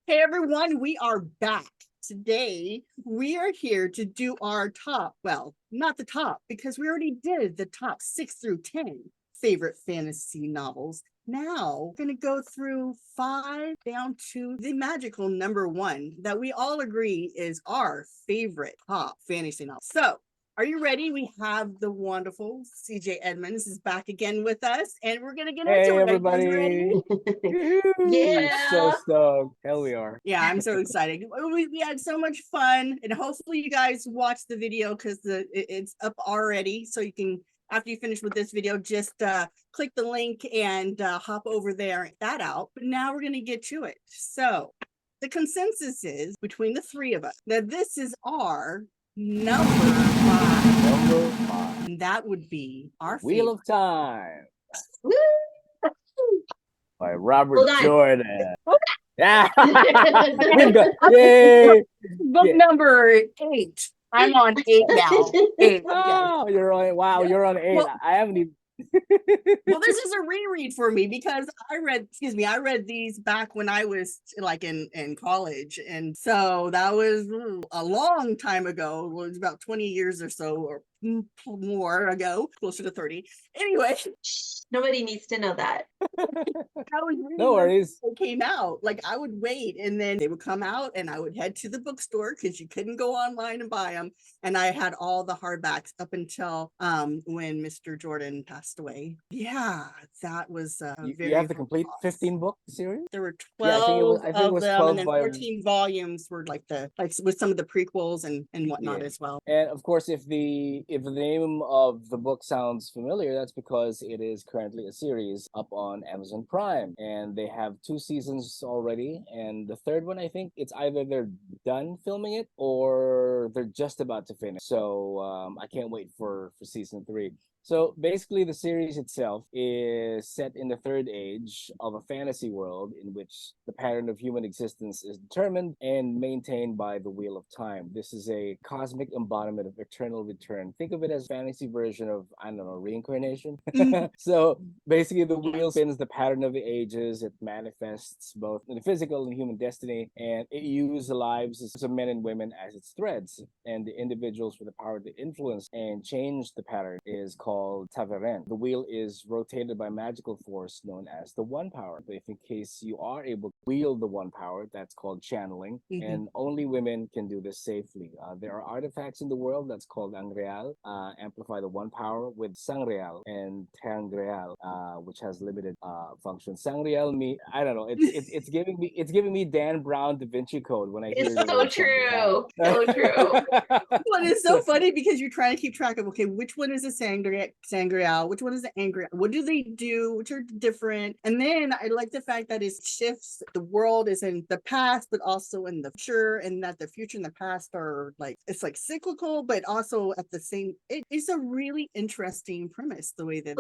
Hey everyone, we are back. Today, we are here to do our top, well, not the top, because we already did the top 6 through 10 favorite fantasy novels. Now, we're going to go through 5 down to the magical number 1 that we all agree is our favorite top fantasy novel. So, are you ready? We have the wonderful CJ Edmunds is back again with us, and we're going to get into it. Hey, everybody. Yeah. So stoked. Hell, we are. Yeah, I'm so excited. We had so much fun, and hopefully you guys watched the video because it's up already. So you can, after you finish with this video, just click the link and hop over there and that out. But now we're going to get to it. So the consensus is between the 3 of us that this is our number 5. Number 5. And that would be our Wheel favorite. of Time Woo! by Robert Hold on. Jordan. Yeah. We've got, yay. Book Yeah. number 8. I'm on 8 now. 8. Oh, you're on. Wow, you're on 8. Well, I haven't even. Well, this is a reread for me because I read these back when I was like in college, and so that was a long time ago. It was about 20 years or so or more ago, closer to 30. Anyway, Nobody needs to know that. I was reading No worries. when they came out. Like I would wait, and then they would come out, and I would head to the bookstore because you couldn't go online and buy them. And I had all the hardbacks up until when Mr. Jordan passed away. Yeah, that was You have the complete 15 book series. There were Yeah, 12 I think it of was them, 12 and then by 14 volumes were like with some of the prequels and whatnot Yeah. as well. And of course, if the name of the book sounds familiar, that's because it is currently a series up on Amazon Prime, and they have 2 seasons already. And the third one, I think it's either they're done filming it or they're just about to finish. So I can't wait for season 3. So basically, the series itself is set in the third age of a fantasy world in which the pattern of human existence is determined and maintained by the Wheel of Time. This is a cosmic embodiment of eternal return. Think of it as a fantasy version of, I don't know, reincarnation. So basically, the wheel spins the pattern of the ages. It manifests both in the physical and human destiny, and it uses the lives of men and women as its threads. And the individuals with the power to influence and change the pattern is called Taveren. The wheel is rotated by magical force known as the One Power. But if in case you are able to wield the One Power, that's called channeling, and only women can do this safely. There are artifacts in the world that's called Angreal, amplify the One Power, with Sangreal and Tangreal, which has limited function. Sangreal, I don't know. It's giving me Dan Brown Da Vinci Code when I hear It's so true. So true. Well, it's so funny because you're trying to keep track of, okay, which one is a Sangreal, which one is the Angreal, what do they do, which are different. And then I like the fact that it shifts. The world is in the past, but also in the future, and that the future and the past are like, it's like cyclical, but also at the same, it's a really interesting premise, the way that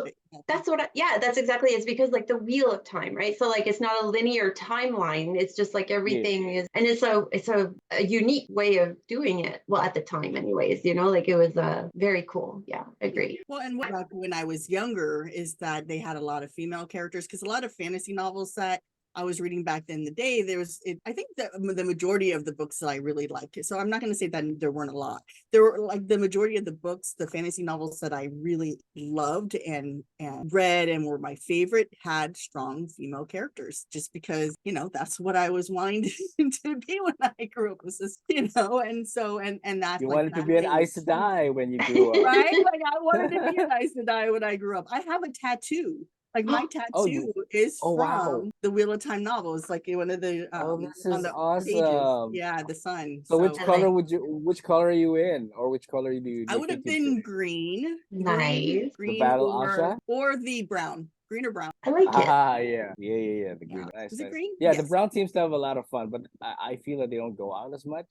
That's what that's exactly. It's because like the Wheel of Time, right? So like it's not a linear timeline. It's just like everything is, and it's a unique way of doing it. Well, at the time anyways, like it was very cool. Yeah, agree. Well, and what when I was younger is that they had a lot of female characters, because a lot of fantasy novels that I was reading back in the day, I think that the majority of the books that I really liked. So I'm not going to say that there weren't a lot. There were like the majority of the books, the fantasy novels that I really loved and read and were my favorite had strong female characters, just because, that's what I was wanting to be when I grew up, was this, and so, and that's You like wanted to be an Aes Sedai when you grew up. right? Like I wanted to be an Aes Sedai when I grew up. I have a tattoo. Like my tattoo is from the Wheel of Time novels, like one of the this is on the awesome. pages. Yeah, the sun. So which color are you in, or which color do you? I would have been green. Nice. Green the Battle Asha? or the brown. Green or brown? I like it. Yeah. The green. Yeah. Nice, Is it nice. green? Yeah, Yes. the brown seems to have a lot of fun, but I feel that they don't go out as much.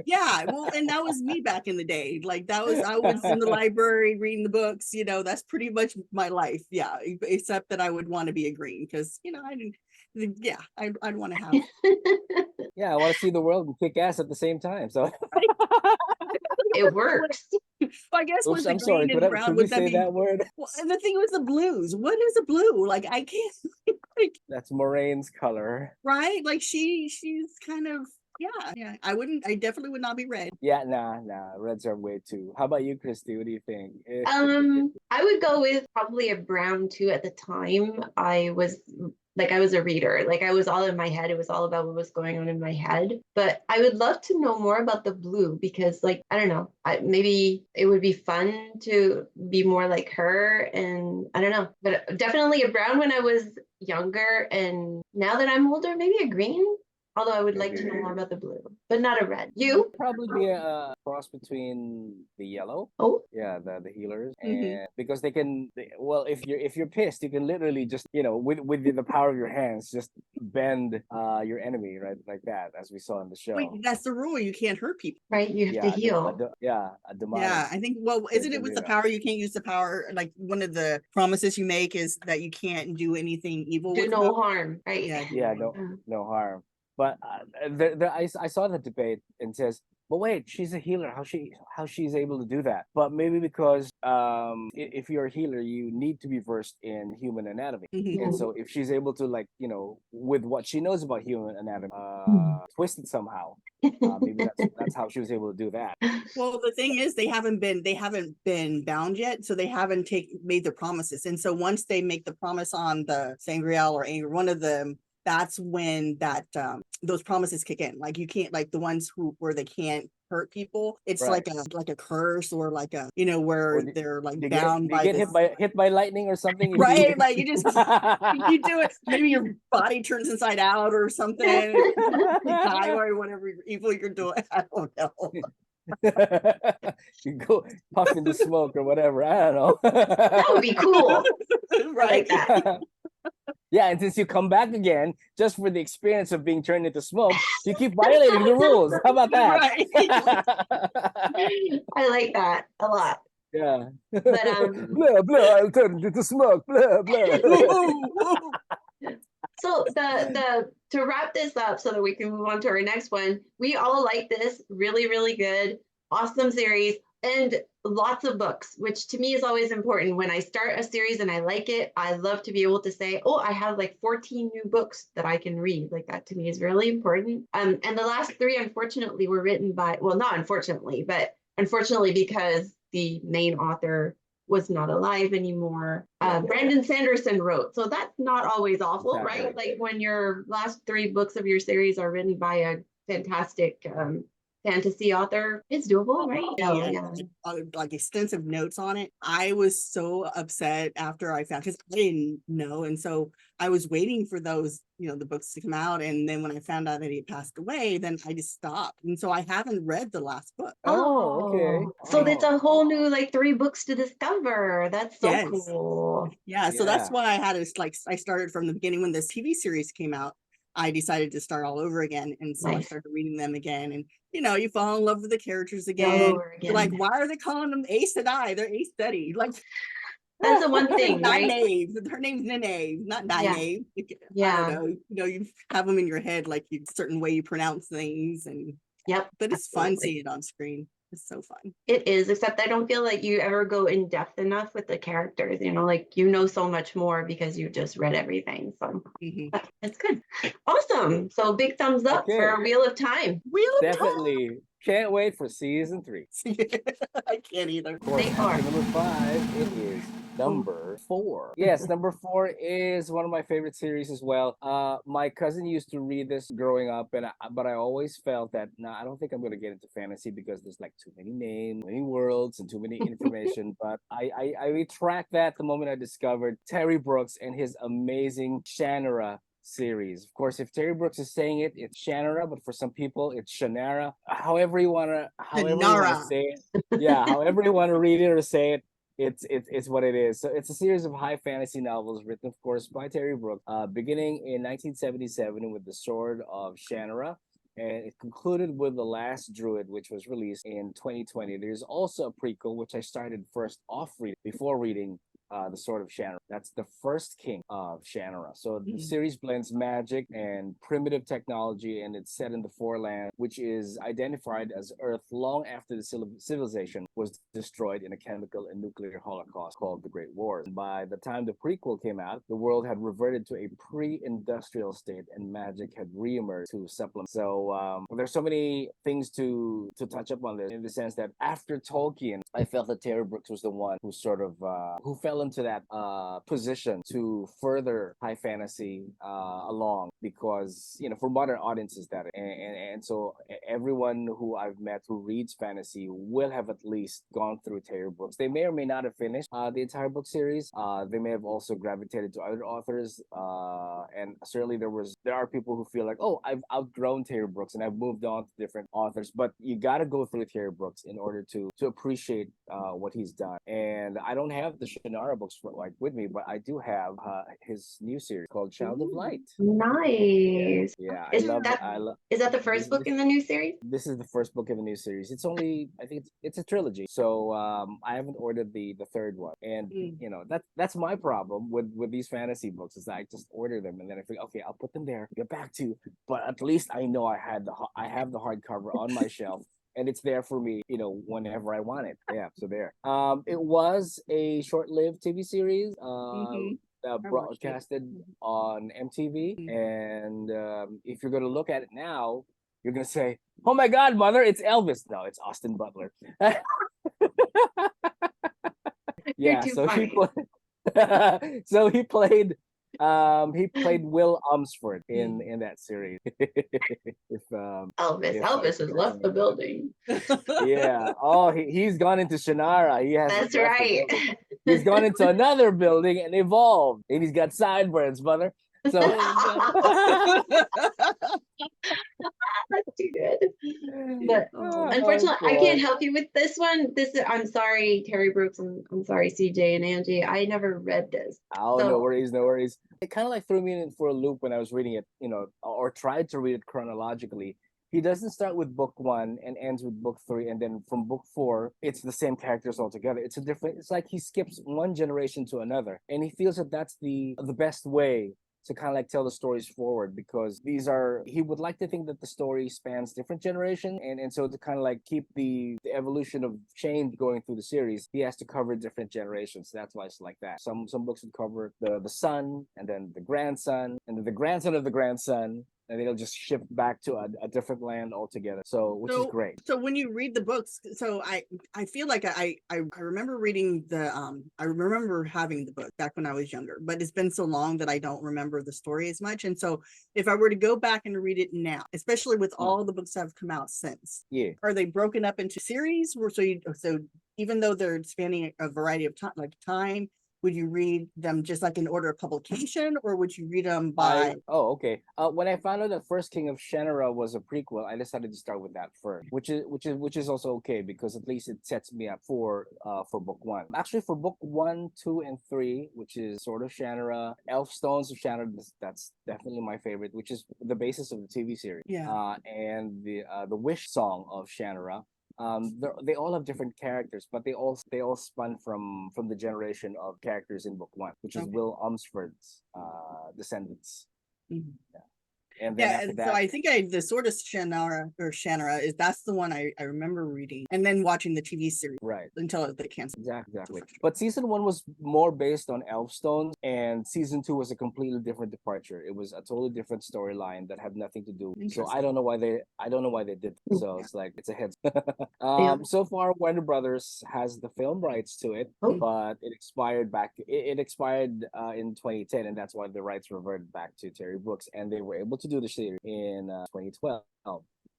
Yeah, well, and that was me back in the day. Like I was in the library reading the books. That's pretty much my life. Yeah, except that I would want to be a green because I didn't. Yeah, I'd want to have. Yeah, I want to see the world and kick ass at the same time. So it works. Well, I guess Oops, I'm sorry. Could we say that word? Well, and the thing was the blues. What is a blue? Like I can't. Like, That's Moraine's color. right? Like she's kind of, yeah. I definitely would not be red. Yeah, nah. Reds are way too. How about you, Christy? What do you think? I would go with probably a brown too. At the time, I was a reader. Like I was all in my head. It was all about what was going on in my head. But I would love to know more about the blue because, like, I don't know, maybe it would be fun to be more like her. And I don't know, but definitely a brown when I was younger. And now that I'm older, maybe a green. Although I would like to know more about the blue, but not a red. You? Probably be a cross between the yellow. Oh, Yeah, the healers, Mhm. and because well, if you're pissed, you can literally just with the power of your hands just bend your enemy right like that, as we saw in the Wait, show. that's the rule. You can't hurt people. right. You have to Yeah, heal. a demonic. Yeah, I think. Well, isn't it can with do the that. power? You can't use the power. Like one of the promises you make is that you can't do anything evil Do with no power. harm, right? Yeah, Yeah, no harm. But I saw the debate and says, but wait, she's a healer. How she's able to do that? But maybe because if you're a healer, you need to be versed in human anatomy. Mhm. And so if she's able to, like, with what she knows about human anatomy, twist it somehow, maybe that's how she was able to do that. Well, the thing is, they haven't been bound yet, so they haven't made the promises. And so once they make the promise on the Sangreal or Anger, one of them, that's when those promises kick in. Like you can't, like the ones where they can't hurt people. It's Right. like a curse or like a where Or they're like they bound by get this. hit by lightning or something. Right, like you just you do it. Maybe your body turns inside out or something. You die or whatever evil you're doing. I don't know. You go puff in the smoke or whatever. I don't know. That would be cool. I Right. like that. Yeah, and since you come back again just for the experience of being turned into smoke, you keep violating the rules. How about that? Right. I like that a lot. Yeah. But blah, I'll turn it into smoke. Blah, blah. so the to wrap this up so that we can move on to our next one, we all like this really, really good, awesome series and lots of books, which to me is always important. When I start a series and I like it, I love to be able to say, oh, I have like 14 new books that I can read. Like that to me is really important. And the last three, unfortunately, were written by, well, not unfortunately, but unfortunately because the main author was not alive anymore. Brandon Sanderson wrote. So that's not always awful, right? Like when your last three books of your series are written by a fantastic fantasy author, it's doable, right? Like extensive notes on it. I was so upset after I found, because I didn't know, and so I was waiting for those, the books to come out, and then when I found out that he passed away, then I just stopped, and so I haven't read the last book. Oh, okay. So it's a whole new like 3 books to discover. That's so Yes. cool. Yeah, so that's why I had to I started from the beginning when this TV series came out. I decided to start all over again, and so I started reading them again, and you fall in love with the characters again. You're like, why are they calling them Ace and I? They're Ace Steady. Like that's the one thing, right? Nynaeve. Her name's Nynaeve, not Nynaeve. Yeah. I don't know. You have them in your head like a certain way you pronounce things, and but it's fun seeing it on screen. It's so fun. It is, except I don't feel like you ever go in depth enough with the characters, like so much more because you just read everything. So that's good. Awesome. So big thumbs up for Wheel of Time. Definitely. Can't wait for season 3. I can't either. Number 5, it is number 4. Yes, number 4 is one of my favorite series as well. My cousin used to read this growing up, but I always felt that I don't think I'm going to get into fantasy because there's like too many names, many worlds, and too many information. But I retract that the moment I discovered Terry Brooks and his amazing Shannara series. Of course, if Terry Brooks is saying it, it's Shannara, but for some people, it's Shannara. However you want to say it. Yeah, however you want to read it or say it. It's what it is. So it's a series of high fantasy novels written, of course, by Terry Brooks, beginning in 1977 with The Sword of Shannara, and it concluded with The Last Druid, which was released in 2020. There's also a prequel, which I started first off reading before reading the Sword of Shannara. That's the first king of Shannara. So the Mm. series blends magic and primitive technology, and it's set in the Foreland, which is identified as Earth long after the civilization was destroyed in a chemical and nuclear holocaust called the Great Wars. By the time the prequel came out, the world had reverted to a pre-industrial state, and magic had reemerged to supplement. So there's so many things to touch up on this, in the sense that after Tolkien, I felt that Terry Brooks was the one who sort of who fell into that position to further high fantasy along, because for modern audiences and so everyone who I've met who reads fantasy will have at least gone through Terry Brooks. They may or may not have finished the entire book series. They may have also gravitated to other authors, and certainly there are people who feel like, oh, I've outgrown Terry Brooks and I've moved on to different authors. But you got to go through Terry Brooks in order to appreciate what he's done. And I don't have the Shannara books with me, but I do have his new series called Child of Light. Nice. Yeah, Is I love that- it. I love. Is that the first book in the new series? This is the first book in the new series. It's only, I think it's a trilogy. So I haven't ordered the third one, and that's my problem with these fantasy books, is that I just order them and then I think, okay, I'll put them there, get back to, but at least I know I have the hardcover on my shelf. And it's there for me, whenever I want it. Yeah, so there. It was a short-lived TV series. Broadcasted on MTV, and if you're gonna look at it now, you're gonna say, "Oh my God, mother, it's Elvis." No, it's Austin Butler. Yeah, too so funny. he played Will Umsford in that series. Elvis has left the building. Yeah. Oh, he's gone into Shannara. He has. That's right. He's gone into another building and evolved, and he's got sideburns, mother. So That's too good. But unfortunately, I can't help you with this one. I'm sorry, Terry Brooks. I'm sorry, CJ and Angie. I never read this. Oh, no worries. It kind of like threw me in for a loop when I was reading it, or tried to read it chronologically. He doesn't start with book 1 and ends with book 3, and then from book 4, it's the same characters altogether. It's like he skips one generation to another, and he feels that that's the best way to kind of like tell the stories forward, because he would like to think that the story spans different generations, and so to kind of like keep the evolution of change going through the series, he has to cover different generations. That's why it's like that. Some books would cover the son, and then the grandson, and then the grandson of the grandson, and it'll just shift back to a different land altogether. Which is great. So when you read the books, so I feel like I remember reading I remember having the book back when I was younger, but it's been so long that I don't remember the story as much. And so if I were to go back and read it now, especially with all the books that have come out since, are they broken up into series? So even though they're spanning a variety of time, would you read them just like in order of publication, or would you read them by? Okay. When I found out that First King of Shannara was a prequel, I decided to start with that first, which is also okay, because at least it sets me up for book 1. Actually, for book 1, 2, and 3, which is Sword of Shannara, Elf Stones of Shannara, that's definitely my favorite, which is the basis of the TV series. Yeah. And the Wish Song of Shannara. They all have different characters, but they all spun from the generation of characters in book 1, which is Will Umsford's descendants. Mm-hmm. Yeah. And then after that, so I think the Sword of Shannara that's the one I remember reading, and then watching the TV series until they canceled. Exactly. But season 1 was more based on Elfstones, and season 2 was a completely different departure. It was a totally different storyline that had nothing to do. So I don't know why they did. So it's like it's a head. So far, Warner Brothers has the film rights to it, but it expired It expired in 2010, and that's why the rights reverted back to Terry Brooks, and they were able to do the series in 2012.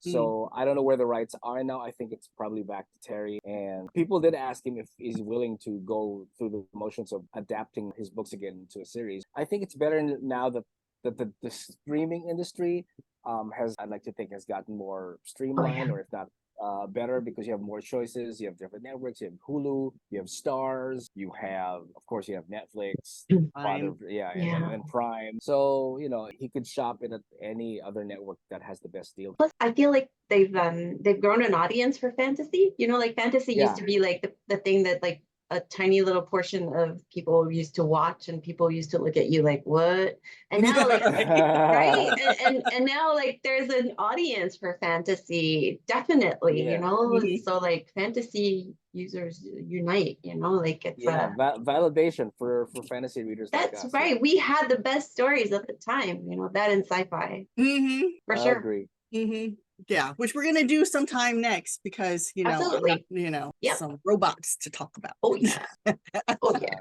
So I don't know where the rights are now. I think it's probably back to Terry. And people did ask him if he's willing to go through the motions of adapting his books again into a series. I think it's better now that the streaming industry I'd like to think has gotten more streamlined, or if not better, because you have more choices. You have different networks. You have Hulu. You have Stars. You have, of course, you have Netflix, and Prime. So he could shop it at any other network that has the best deal. Plus, I feel like they've grown an audience for fantasy. Like fantasy used to be like the thing that like a tiny little portion of people used to watch, and people used to look at you like, what? And now like right, and now like there's an audience for fantasy, definitely, you Yeah. know. Mhm. So like fantasy users unite, you know, like it's Yeah, validation for fantasy readers like that's us. right, we had the best stories at the time, you know, that in sci-fi Mhm. for I sure. agree. Mhm. Yeah, which we're gonna do sometime next because I got, Absolutely. Yep. some robots to talk about. Oh yeah. Oh yeah.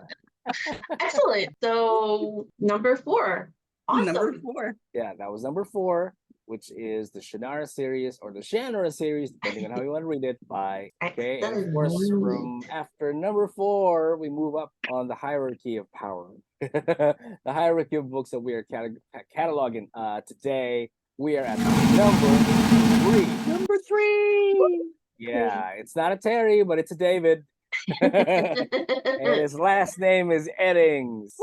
Uh, Excellent. So number 4. Number Awesome. 4. yeah, that was number 4, which is the Shannara series or the Shannara series, depending on how you want to read it, by okay. And of course, Excellent. from after number 4, we move up on the hierarchy of power. The hierarchy of books that we are cataloging today. We are at number 3. Number 3. Yeah, it's not a Terry, but it's a David. And his last name is Eddings.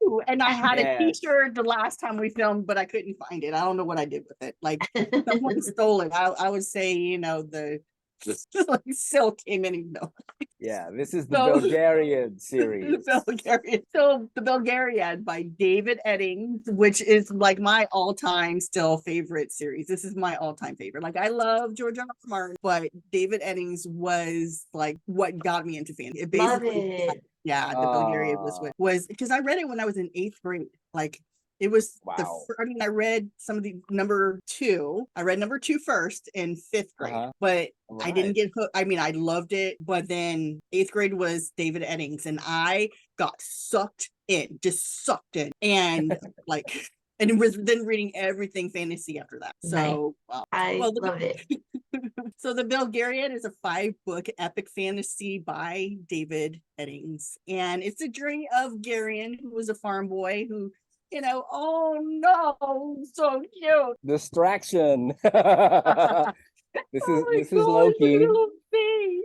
Woo! And I had a Yes. t-shirt the last time we filmed, but I couldn't find it. I don't know what I did with it. Like someone stole it. I would say, the like silk came in. No. Yeah, this is the So- Bulgarian series. The Bulgarian. So the Bulgarian by David Eddings, which is like my all-time still favorite series. This is my all-time favorite. Like I love George R. R. Martin, but David Eddings was like what got me into fantasy. It Love basically, it. yeah, the Bulgarian was because I read it when I was in 8th grade. Like it was Wow. I read some of the number 2. I read number 2 first in 5th grade, but I didn't get hooked. I mean, I loved it, but then 8th grade was David Eddings, and I got sucked in, and like, and was then reading everything fantasy after that. So, I love it. So the Bulgarian is a 5-book epic fantasy by David Eddings, and it's a journey of Garion, who was a farm boy who, oh no, so cute. Distraction. This Oh my is gosh, look at Loki. her little face.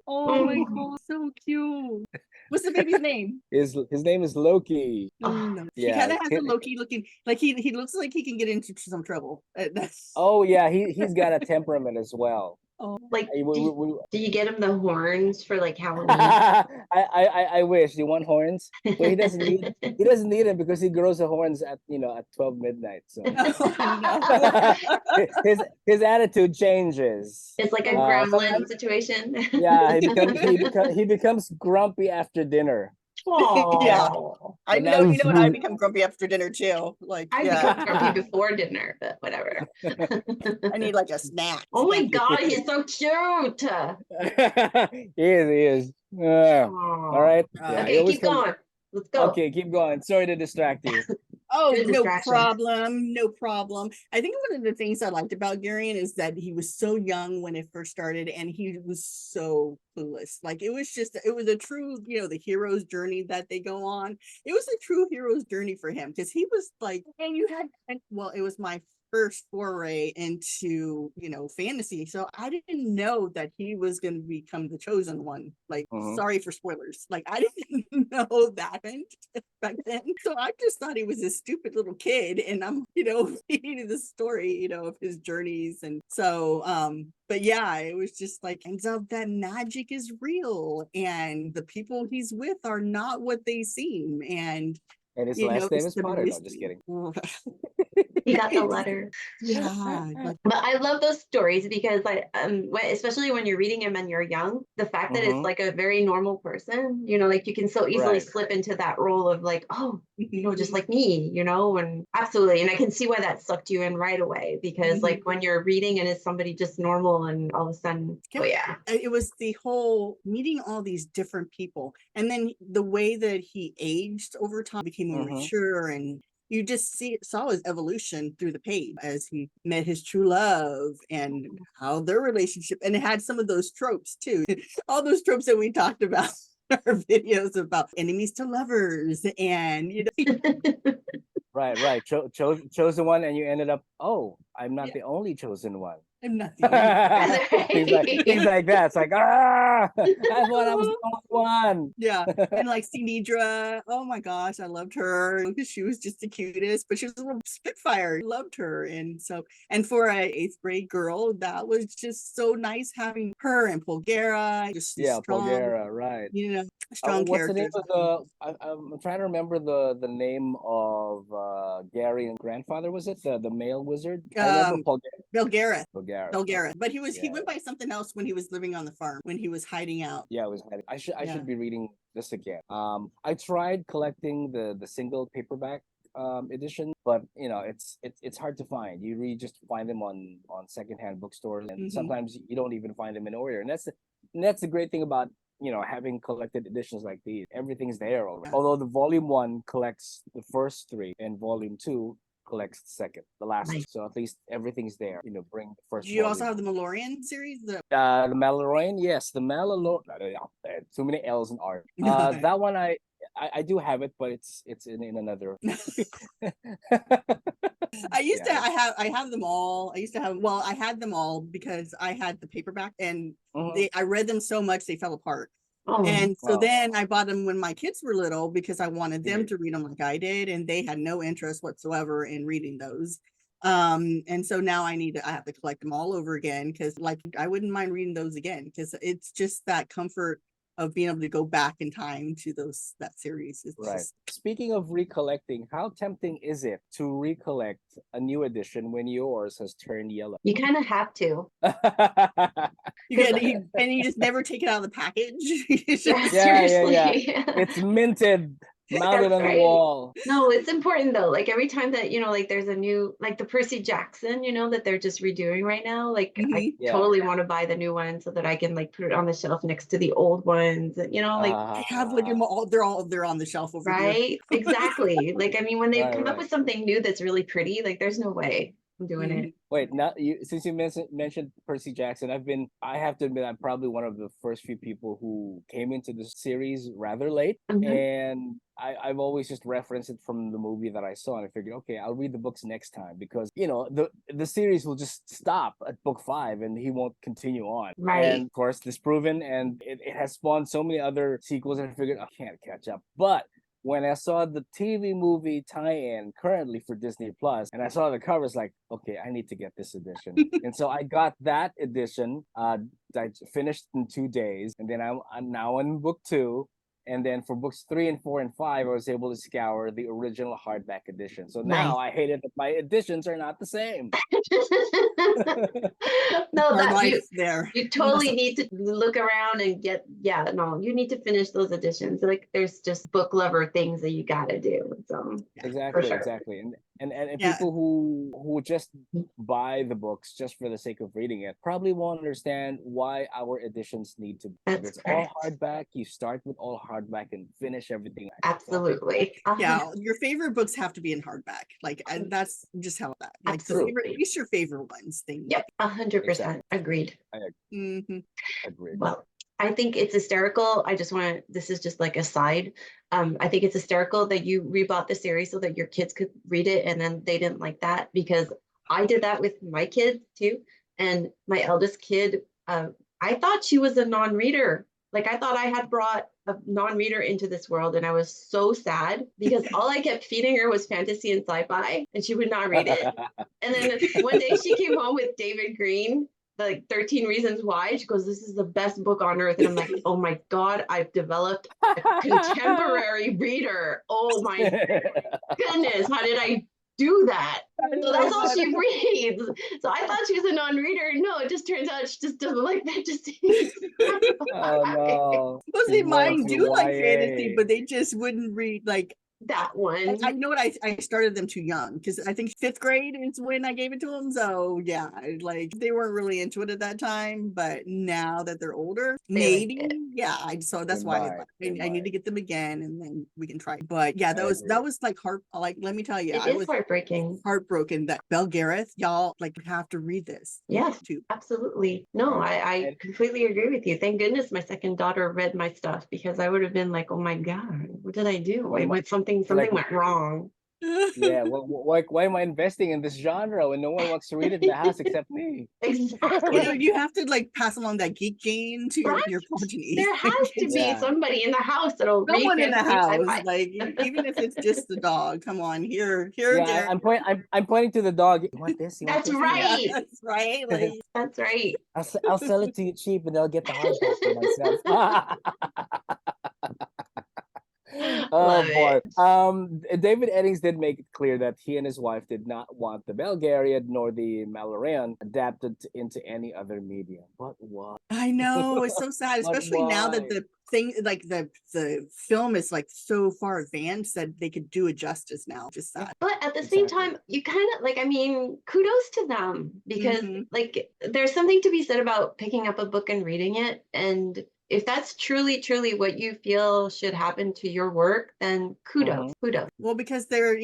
Oh my god, so cute. What's the baby's name? His name is Loki. No. He Yeah. kind of has a Loki looking, like he looks like he can get into some trouble. That's Oh yeah, he's got a temperament as well. Like, I- we- do you get him the horns for like Halloween? I wish. You want horns? But he doesn't need them because he grows the horns at 12 midnight. So oh, no. his attitude changes. It's like a gremlin situation. Yeah, he becomes grumpy after dinner. Yeah. I But know, now- what, I become grumpy after dinner too. Like, I become grumpy before dinner, but whatever. I need like a snack. Oh my god, he's so cute. He is. All right. Yeah, he Okay, always keep comes- going. Let's go. Okay, keep going. Sorry to distract you. Oh, Good no distraction. problem. No problem. I think one of the things I liked about Garion is that he was so young when it first started, and he was so clueless. Like it was a true, the hero's journey that they go on. It was a true hero's journey for him because he was like, and it was my first foray into fantasy, so I didn't know that he was going to become the chosen one. Like, sorry for spoilers, like I didn't know that back then, so I just thought he was a stupid little kid, and I'm reading the story of his journeys. And so but yeah, it was just like, ends up that magic is real and the people he's with are not what they seem, and his last name is Potter. No, just kidding. He got the letter. Yeah, but I love those stories because especially when you're reading them and you're young, the fact that it's like a very normal person, like you can so easily slip into that role of like, oh, just like me, and absolutely. And I can see why that sucked you in right away, because like when you're reading and it's somebody just normal and all of a sudden, it was the whole meeting all these different people, and then the way that he aged over time, became more mature, and you just saw his evolution through the page as he met his true love and how their relationship, and it had some of those tropes too, all those tropes that we talked about in our videos about enemies to lovers, and right. Chose the one, and you ended up, oh, I'm not Yeah. the only chosen one. I'm not the only one. Things like that. It's like, I thought I was the only one. Yeah. And like Sinidra, oh my gosh, I loved her because she was just the cutest, but she was a little spitfire. Loved her. And so, and for a 8th grade girl, that was just so nice having her and Polgara, just Yeah, strong, Bulgara, right. strong What's the name characters. of I'm trying to remember the name of Gary and grandfather, was it? The male wizard? I remember Belgareth. Bulgara. Belgareth. But he Yeah. went by something else when he was living on the farm, when he was hiding out. Yeah, I was hiding. I Yeah. should be reading this again. I tried collecting the single paperback edition, but it's hard to find. You really just find them on secondhand bookstores, and sometimes you don't even find them in order. And that's the great thing about having collected editions like these. Everything's there already. Yeah. Although the volume 1 collects the first 3 and volume 2 collects the second, the last. Nice. So at least everything's there. Bring the first. Do you also volume. have the Malorian series? The Mallorean, yes, the Mallorean. Too many L's in art. That one I do have it, but it's in another. I have them all. I had them all because I had the paperback and I read them so much they fell apart. And so then I bought them when my kids were little because I wanted them to read them like I did, and they had no interest whatsoever in reading those. And so now I have to collect them all over again because like I wouldn't mind reading those again because it's just that comfort of being able to go back in time to that series. It's right. Just... Speaking of recollecting, how tempting is it to recollect a new edition when yours has turned yellow? You kind of have to. You just never take it out of the package. Yeah. It's minted. Mounted on the wall. No, it's important though. Like every time that like there's a new, like the Percy Jackson, that they're just redoing right now. Like I totally want to buy the new one so that I can like put it on the shelf next to the old ones. Like I have like them all. They're on the shelf over here. Right? Exactly. Like I mean, when they come up with something new that's really pretty, like there's no way I'm doing it. Wait, now since you mentioned Percy Jackson, I have to admit I'm probably one of the first few people who came into this series rather late, and I've always just referenced it from the movie that I saw, and I figured, okay, I'll read the books next time because the series will just stop at book 5 and he won't continue on. Right. And of course, this proven, and it has spawned so many other sequels, and I figured I can't catch up, but when I saw the TV movie tie-in currently for Disney Plus, and I saw the covers, like, okay, I need to get this edition. And so I got that edition. I finished in 2 days, and then I'm now on book 2. And then for books 3 and 4 and 5, I was able to scour the original hardback edition. So now I hate it that my editions are not the same. No, there. You totally need to look around and you need to finish those editions. Like there's just book lover things that you gotta do. So exactly. And people who just buy the books just for the sake of reading it probably won't understand why our editions need to be. If it's all hardback, you start with all hardback and finish everything. Absolutely. Yeah, your favorite books have to be in hardback. Like that's just how that. Like absolutely. At least your favorite ones. Yep, 100%. Agreed. Agreed. Well, I think it's hysterical. This is just like a side. I think it's hysterical that you rebought the series so that your kids could read it and then they didn't like that, because I did that with my kids too. And my eldest kid, I thought she was a non-reader. Like I thought I had brought a non-reader into this world, and I was so sad because all I kept feeding her was fantasy and sci-fi, and she would not read it. And then one day she came home with David Green, like 13 Reasons Why. She goes, "This is the best book on earth." And I'm like, oh my God, I've developed a contemporary reader. Oh my goodness, how did I do that? So that's all she reads. So I thought she was a non-reader. No, it just turns out she just doesn't like fantasy. Oh no. Mostly mine do like fantasy, but they just wouldn't read like that one. I know what I started them too young because I think 5th grade is when I gave it to them. So yeah, like they weren't really into it at that time, but now that they're older, maybe so that's why I need to get them again and then we can try. But yeah, that was like let me tell you, I was heartbroken that Belgareth, y'all like have to read this. Yes, too. Absolutely. No, I completely agree with you. Thank goodness my second daughter read my stuff, because I would have been like, oh my God, what did I do? Something went wrong. Yeah, why am I investing in this genre when no one wants to read it in the house except me? Exactly. You have to like pass along that geek gene to Right? your progeny. There has to be Yeah. somebody in the house that'll read Someone in the fantasy house, sci-fi. like even if it's just the dog. Come on, here, Yeah, Derek. I'm pointing to the dog. You want this? You want That's this? Yeah, right. that's right. Like, That's right. I'll sell it to you cheap, and I'll get the hardback for myself. Oh Love boy. it. David Eddings did make it clear that he and his wife did not want the Belgariad nor the Malloreon adapted into any other medium. But why? I know it's so sad, But especially now that why? the thing, like the film is like so far advanced that they could do it justice now. Just sad. But at the same Exactly. time, you kind of like, I mean, kudos to them because Mhm. like there's something to be said about picking up a book and reading it. And if that's truly, truly what you feel should happen to your work, then kudos, kudos. Well, because they're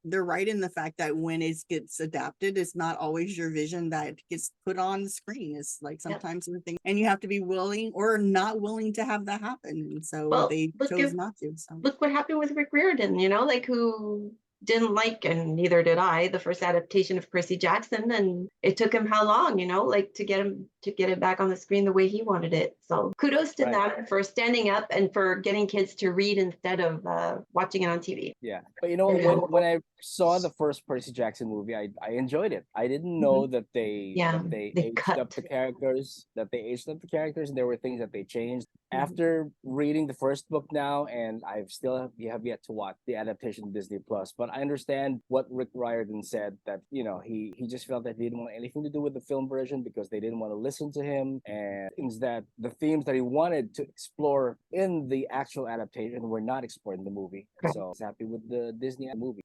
right in the fact that when it gets adapted, it's not always your vision that gets put on the screen. It's like sometimes the thing, and you have to be willing or not willing to have that happen. And so Well, they look chose at not to. So look what happened with Rick Riordan, you know, like who didn't like, and neither did I, the first adaptation of Percy Jackson. And it took him how long, you know, like to get it back on the screen the way he wanted it. So kudos to Right. them for standing up and for getting kids to read instead of watching it on TV. Yeah, but you know, when I saw the first Percy Jackson movie, I enjoyed it. I didn't know that they Yeah, they they aged cut. up the characters, and there were things that they changed. Mhm. After reading the first book now, and I've still have yet to watch the adaptation of Disney Plus, but I understand what Rick Riordan said, that he just felt that he didn't want anything to do with the film version because they didn't want to listen to him, and things that the themes that he wanted to explore in the actual adaptation were not explored in the movie. Correct. So I was happy with the Disney movie.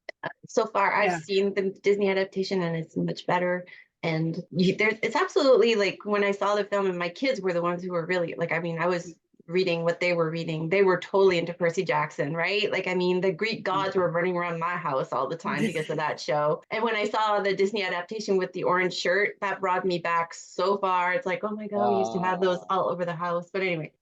So far, Yeah. I've seen the Disney adaptation and it's much better. And it's absolutely like when I saw the film and my kids were the ones who were really like, I mean, I was reading what they were reading. They were totally into Percy Jackson, right? Like, I mean, the Greek gods were running around my house all the time because of that show. And when I saw the Disney adaptation with the orange shirt, that brought me back so far. It's like, oh my God, we used to have those all over the house. But anyway,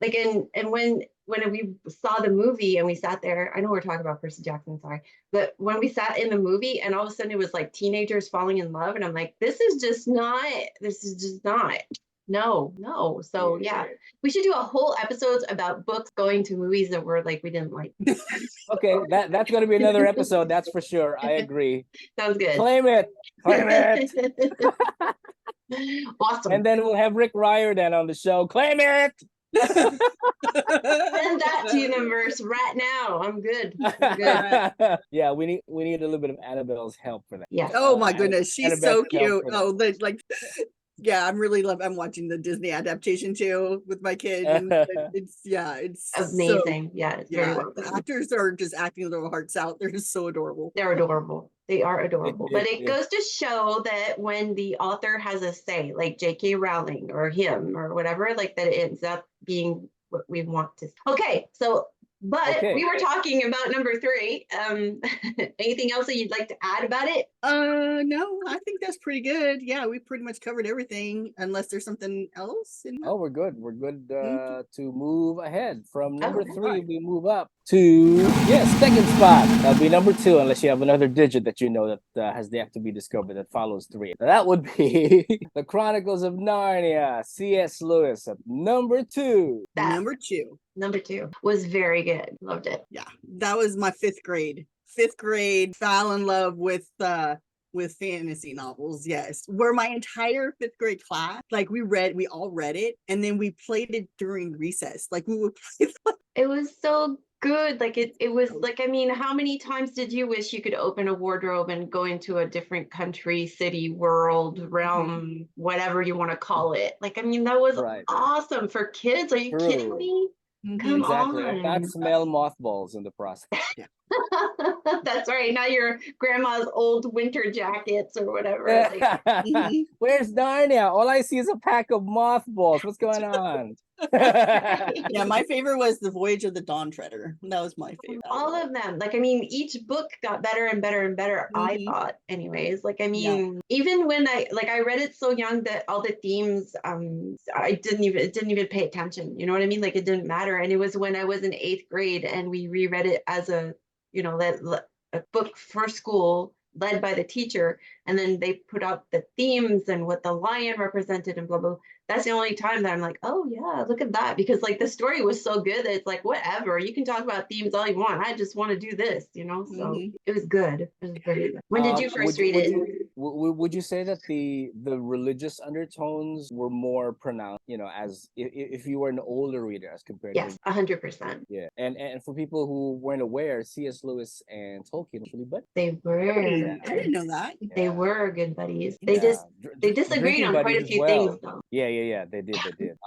like, and when we saw the movie and we sat there, I know we're talking about Percy Jackson, sorry, but when we sat in the movie and all of a sudden it was like teenagers falling in love, and I'm like, this is just not. No. So yeah, we should do a whole episode about books going to movies that were like we didn't like. Okay, that's going to be another episode. That's for sure. I agree. Sounds good. Claim it. Awesome. And then we'll have Rick Riordan on the show. Claim it. Send that to universe right now. I'm good. Yeah, we need a little bit of Annabelle's help for that. Yes. Oh my goodness, she's Annabelle's so help cute. for that. Oh, like yeah, I'm watching the Disney adaptation too with my kid. And it's amazing. It's very well the done. actors are just acting their hearts out. They're so adorable. They're adorable. They are adorable. But it goes to show that when the author has a say, like J.K. Rowling or him or whatever, like that it ends up being what we want to. Okay, so we were talking about number 3. Anything else that you'd like to add about it? No, I think that's pretty good. Yeah, we pretty much covered everything unless there's something else. Oh, we're good. We're good to move ahead. From number 3, right. we move up to second spot. That'll be number 2, unless you have another digit that you know that has yet to be discovered that follows 3. Now, that would be The Chronicles of Narnia, C.S. Lewis at number 2. Number 2 was very good. Loved it. Yeah, that was my 5th grade. 5th grade, fell in love with fantasy novels. Yes, where my entire 5th grade class, like we all read it, and then we played it during recess. Like we would play. It was so good. Like it was like, I mean, how many times did you wish you could open a wardrobe and go into a different country, city, world, realm, whatever you want to call it? Like, I mean, that was awesome for kids. Are you kidding me? Come Exactly. on. And not smell mothballs in the process. Yeah. That's right. Now your grandma's old winter jackets or whatever. Where's Narnia? All I see is a pack of mothballs. What's going on? Yeah, my favorite was The Voyage of the Dawn Treader. That was my favorite. All of them. Like, I mean, each book got better and better and better, I thought, anyways. Like, I mean, even when I read it so young that all the themes, it didn't even pay attention. You know what I mean? Like, it didn't matter. And it was when I was in 8th grade and we reread it as a a book for school led by the teacher, and then they put out the themes and what the lion represented and blah blah. That's the only time that I'm like, oh yeah, look at that, because like the story was so good that it's like, whatever, you can talk about themes all you want, I just want to do this, so it was good. It was very good. When did you first read it? Would you say that the religious undertones were more pronounced, as if you were an older reader as compared Yes, to 100%. yeah, and for people who weren't aware, C.S. Lewis and Tolkien actually, but They were. I didn't know that. They were good buddies. They disagreed on quite a few things though. Yeah, they did.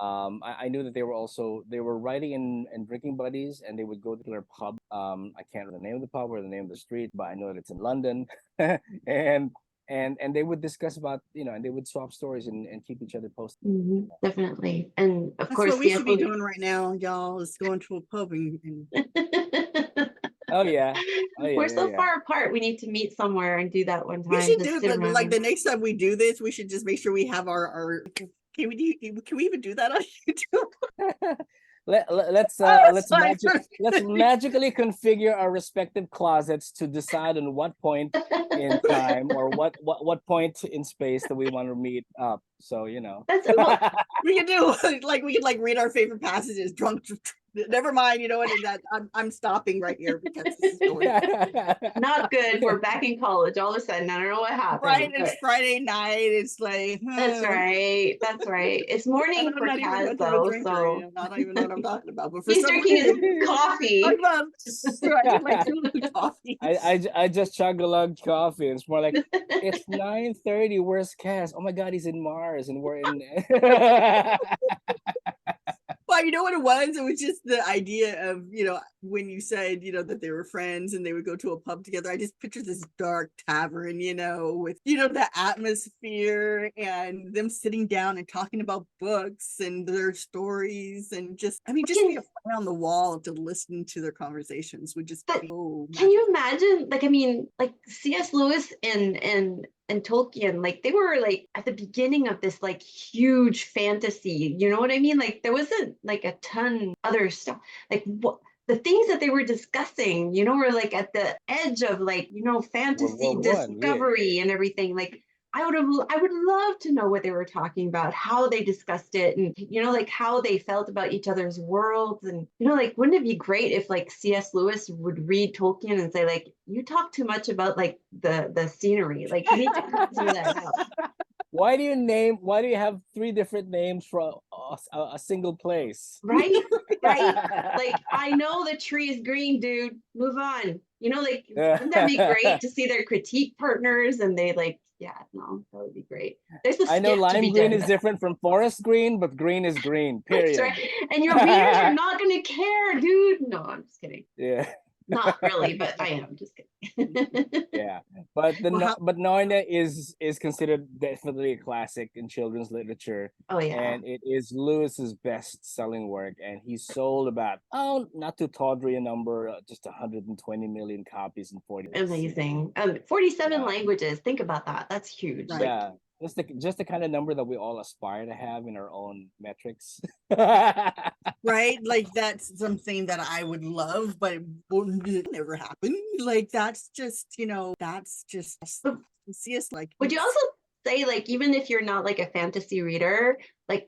I knew that they were writing and drinking buddies, and they would go to their pub. I can't remember the name of the pub or the name of the street, but I know that it's in London. and they would discuss about, and they would swap stories and keep each other posted. Definitely. And of That's course, what we should be doing right now, y'all, is going to a pub and Oh yeah. We're so far apart. We need to meet somewhere and do that one time. we should do it, like the next time we do this, we should just make sure we have our can we even do that on YouTube? Let's magically configure our respective closets to decide on what point in time or what point in space that we want to meet up. So that's cool. We can do we could read our favorite passages drunk. Never mind, and that I'm stopping right here because this is going not good. We're back in college all of a sudden. I don't know what happened. Right, it's Friday night. It's like That's right. It's morning for Kaz though, so I don't even know what I'm talking about. But for he's drinking his coffee. Coffee. I just chug a lug coffee. It's more like it's 9:30. Where's Kaz? Oh my God, he's in Mars, and we're in. Well, you know what it was? It was just the idea of, when you said, that they were friends and they would go to a pub together. I just pictured this dark tavern, with, the atmosphere and them sitting down and talking about books and their stories and just be a fly on the wall to listen to their conversations would just be Can you imagine? C.S. Lewis and Tolkien, they were at the beginning of this huge fantasy, you know what I mean? There wasn't a ton other stuff. The things that they were discussing, were at the edge of fantasy discovery and everything. I would love to know what they were talking about, how they discussed it, and how they felt about each other's worlds, and wouldn't it be great if C.S. Lewis would read Tolkien and say you talk too much about the scenery, you need to cut some of that out. Why do you have 3 different names for a single place? Right. I know the tree is green, dude. Move on. Wouldn't that be great to see their critique partners and they that would be great. I know lime green is different from forest green, but green is green, period. That's right. And your readers are not going to care, dude. No, I'm just kidding. Yeah. Not really, but I am just kidding. Yeah, but Narnia is considered definitely a classic in children's literature. Oh yeah, and it is Lewis's best-selling work, and he sold about not too tawdry a number, just 120 million copies in 40 years. Amazing. 47 languages. Think about that. That's huge. Right. Yeah. Just the kind of number that we all aspire to have in our own metrics. Right? That's something that I would love, but it will never happen. That's just, see us Would you also say even if you're not a fantasy reader,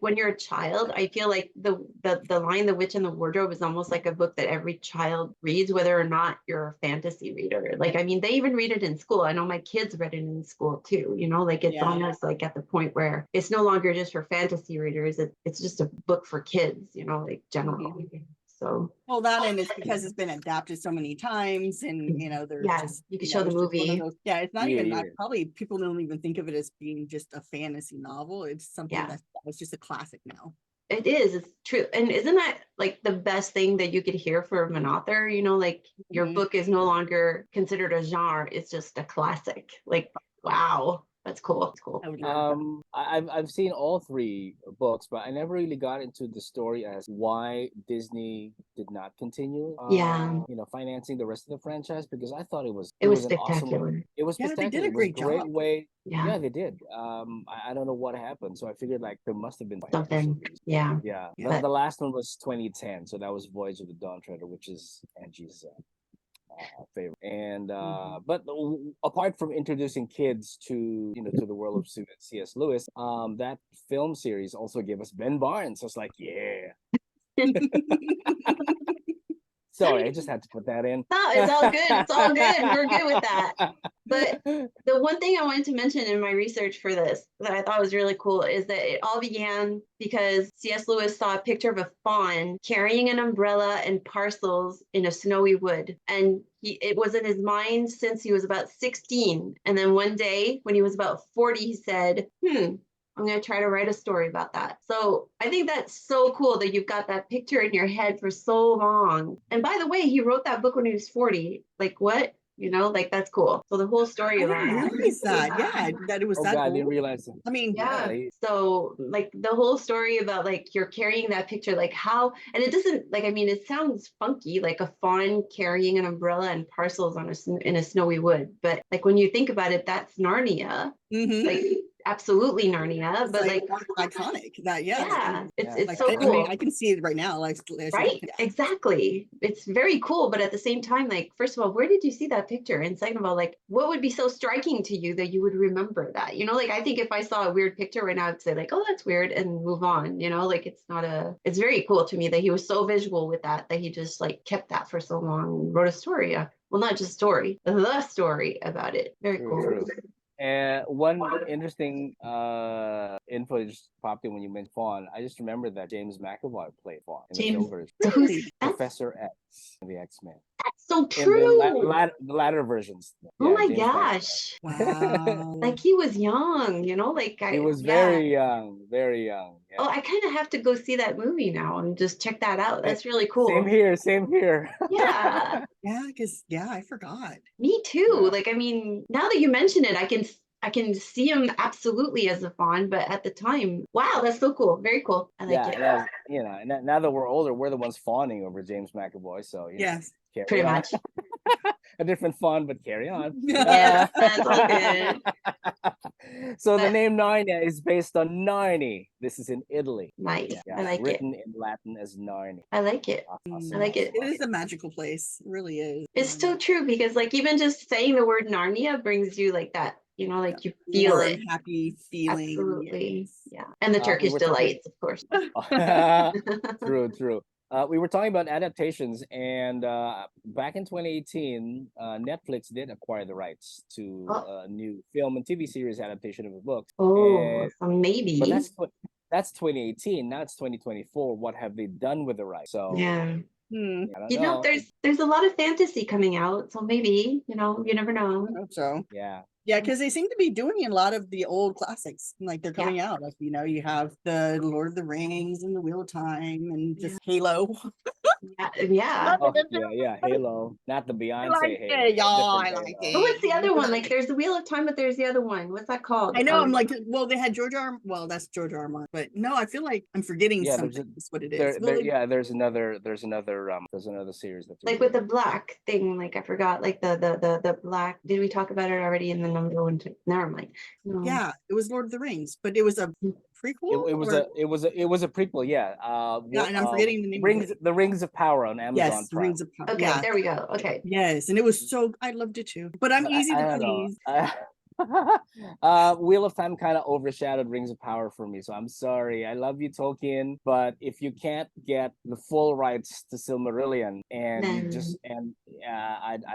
when you're a child, I feel the Lion, the Witch, and the Wardrobe is almost like a book that every child reads, whether or not you're a fantasy reader. They even read it in school. I know my kids read it in school too. It's almost at the point where it's no longer just for fantasy readers. It's just a book for kids. General. So that, and it's because it's been adapted so many times, and there's just you can show the movie. It's not even that. Probably people don't even think of it as being just a fantasy novel. It's something that's just a classic now. It is. It's true. And isn't that the best thing that you could hear from an author? Your book is no longer considered a genre. It's just a classic. Wow. That's cool. That's cool. I've seen all 3 books, but I never really got into the story as why Disney did not continue. Financing the rest of the franchise, because I thought it was spectacular. Awesome, it was spectacular. They did a great job. Way. Yeah, they did. I don't know what happened, so I figured there must have been something. Yeah. The last one was 2010, so that was Voyage of the Dawn Treader, which is Angie's. favorite. And but apart from introducing kids to to the world of C.S. Lewis, that film series also gave us Ben Barnes. I was like, yeah. Sorry, I just had to put that in. No, it's all good. It's all good. We're good with that. But the one thing I wanted to mention in my research for this that I thought was really cool is that it all began because C.S. Lewis saw a picture of a fawn carrying an umbrella and parcels in a snowy wood. And it was in his mind since he was about 16. And then one day when he was about 40, he said, I'm going to try to write a story about that. So I think that's so cool that you've got that picture in your head for so long. And by the way, he wrote that book when he was 40. Like what? Like that's cool. So the whole story I around didn't realize that. Yeah, that it was that I old. didn't realize it. I mean, yeah. So like the whole story about like you're carrying that picture, like how, and it doesn't like, I mean, it sounds funky, like a fawn carrying an umbrella and parcels on in a snowy wood. But like when you think about it, that's Narnia. Like absolutely Narnia, it's but like iconic. That it's like, so cool. I mean, I can see it right now. Like right, exactly. It's very cool, but at the same time, like first of all, where did you see that picture? And second of all, like what would be so striking to you that you would remember that? Like I think if I saw a weird picture right now, I'd say like, oh, that's weird, and move on. Like it's very cool to me that he was so visual with that he just like kept that for so long and wrote a story. Well, not just story, the story about it. Very cool. True. And one interesting info just popped in when you mentioned Fawn. I just remember that James McAvoy played Fawn in the film version. So who's Professor X in the X-Men. That's so true. In the latter versions. Oh my James gosh. wow. Like he was young, like he was very young, very young. Yeah. Oh, I kind of have to go see that movie now and just check that out. That's really cool. Same here. Yeah. Yeah, because I forgot. Me too. Yeah. Like, I mean, now that you mention it, I can see him absolutely as a fawn, but at the time, wow, that's so cool. Very cool. I like it. And now that we're older, we're the ones fawning over James McAvoy. So yes, pretty much. A different fawn, but carry on. Yes, that's all good. So the name Narnia is based on Narni. This is in Italy. Nice. Yeah, I like written in Latin as Narni. I like it. Awesome. I like it. It is a magical place. It really is. It's so true because like even just saying the word Narnia brings you like that. Like you feel warm, it. happy feeling. Absolutely. Yeah. And the Turkish delights, of course. True. We were talking about adaptations, and back in 2018, Netflix did acquire the rights to a new film and TV series adaptation of a book. Oh, so maybe. But that's 2018. Now it's 2024. What have they done with the rights? So yeah. I don't know. There's a lot of fantasy coming out, so maybe you never know. I hope so. Yeah, because they seem to be doing a lot of the old classics. Like they're coming out. Like you have the Lord of the Rings and the Wheel of Time and just Halo. Yeah. Halo, not the Beyonce Halo. Yeah, I like it. But what's the other one? Like there's the Wheel of Time, but there's the other one. What's that called? I know. I'm like, well, they had George R. Well, that's George R. Martin, but no, I feel like I'm forgetting something. That's what it is. There's another series that's like with the black thing. Like I forgot. Like the black. Did we talk about it already in the number one? Never mind. No. Yeah, it was Lord of the Rings, but it was a prequel. It was a prequel. Yeah. And I'm forgetting the name. The Rings of Power on Amazon. Yes, Prime. Rings of Power. Okay, there we go. Okay. Yes, and it was so I loved it too. But I'm easy to please. Wheel of Time kind of overshadowed Rings of Power for me, so I'm sorry. I love you, Tolkien, but if you can't get the full rights to Silmarillion, I'd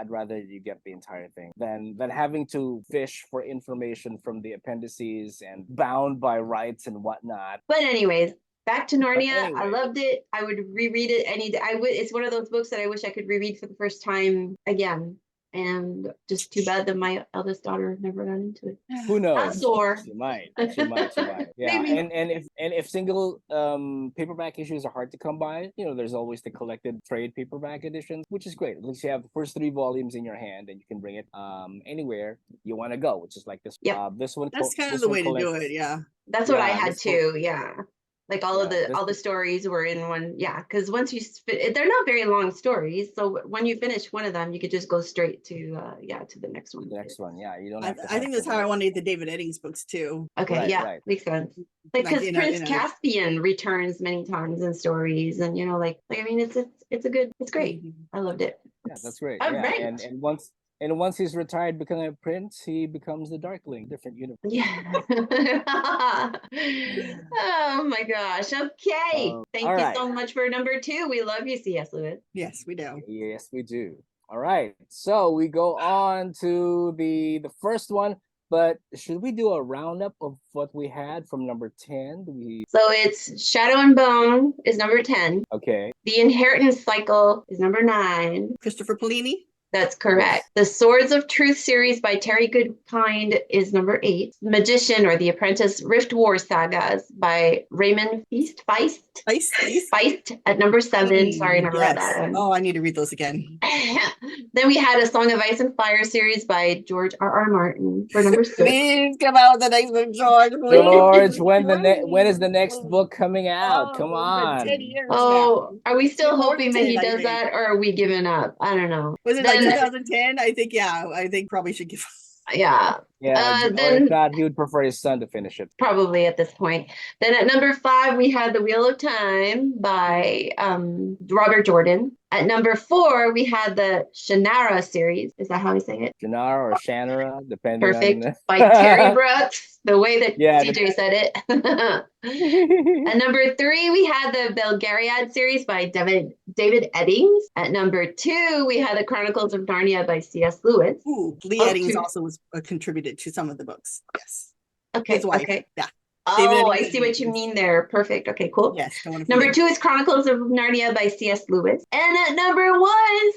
rather you get the entire thing than having to fish for information from the appendices and bound by rights and whatnot. But anyways. Back to Narnia. I loved it. I would reread it any day. It's one of those books that I wish I could reread for the first time again. And just too bad that my eldest daughter never got into it. Who knows? Not sore. She might. Yeah. And if single paperback issues are hard to come by, there's always the collected trade paperback editions, which is great. At least you have the first 3 volumes in your hand and you can bring it anywhere you want to go, which is like this. Yep. This one. That's kind of the way to do it. Yeah. That's what I had too. Yeah. Like all the stories were in one. Yeah. Because once they're not very long stories. So when you finish one of them, you could just go straight to the next one. The next one. Yeah. You don't have to. I think that's how I wanted the David Eddings books too. Okay. Right. Makes sense. Because Prince Caspian returns many times in stories, and I mean it's great. I loved it. Yeah, that's great. All Yeah, right. and once he's retired, becoming a prince, he becomes the Darkling, different universe. Yeah. Oh my gosh. Okay. All Thank you right. so much for number 2. We love you, C.S. Lewis. Yes, we do. Yes, we do. All right. So we go on to the first one, but should we do a roundup of what we had from number 10? So it's Shadow and Bone is number 10. Okay. The Inheritance Cycle is number 9. Christopher Polini. That's correct. Yes. The Swords of Truth series by Terry Goodkind is number 8. Magician or The Apprentice Rift War Sagas by Raymond Feist at number 7. Sorry, I never read Yes. that. Oh, I need to read those again. Then we had A Song of Ice and Fire series by George R.R. Martin for number 6. Please come out with the next book, George. Please. George, when is the next book coming out? Come Oh, it's been 10 on. years Oh, now. are we still More hoping than that he 10, I does think. that, or are we giving up? I don't know. Was it Then- like 2010? I think, yeah, I think probably should give. Yeah. Yeah, or Then if not, he would prefer his son to finish it. probably at this point. Then at number 5, we had The Wheel of Time by Robert Jordan. At number 4, we had the Shannara series. Is that how we say it? Shannara or Shannara, depending Perfect. on. By Terry Brooks, the way that Yeah, CJ said it. At number 3, we had the Belgariad series by David Eddings. At number 2, we had the Chronicles of Narnia by C.S. Lewis. Ooh, Lee Oh, Eddings 2. also was contributed to some of the books. Yes. Okay. His wife. Okay. Yeah. Oh, David I see what you Eddings. mean there. Perfect. Okay, cool. Yes. Don't want to Number forget. 2 is Chronicles of Narnia by C.S. Lewis. And at number 1,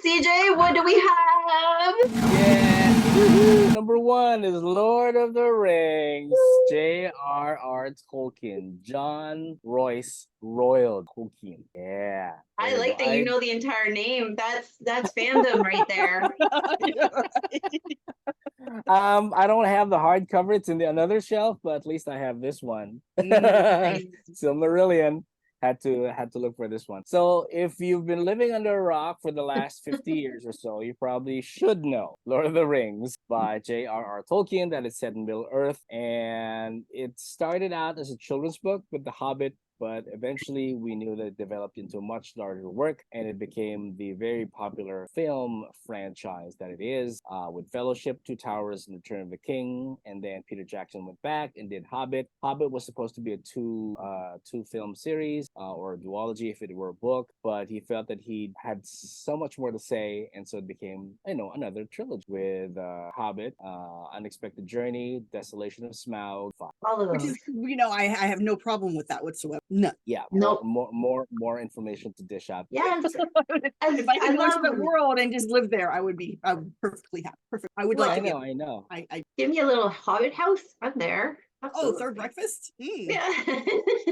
CJ, what do we have? Yeah. Number 1 is Lord of the Rings, J.R.R. Tolkien, John Royce Royal Tolkien. Yeah. I there like go. that you know the entire name. That's fandom right there. I don't have the hardcover. It's in another shelf, but at least I have this one. Nice. Silmarillion. Had to look for this one. So if you've been living under a rock for the last 50 years or so, you probably should know Lord of the Rings by J.R.R. Tolkien, that is set in Middle Earth. And it started out as a children's book with The Hobbit, but eventually we knew that it developed into a much larger work, and it became the very popular film franchise that it is, with Fellowship, Two Towers, and Return of the King. And then Peter Jackson went back and did Hobbit. Hobbit was supposed to be a two film series, or a duology if it were a book, but he felt that he had so much more to say, and so it became, another trilogy with Hobbit, Unexpected Journey, Desolation of Smaug. All of Which those. is, I have no problem with that whatsoever. No. Yeah, Nope. more information to dish out. Yes. If I could go to the love- world and just live there, I would be perfectly happy. Perfect. I would Well, like to I know. I Give me a little Hobbit house. I'm there. oh, Absolutely. third breakfast? Yeah.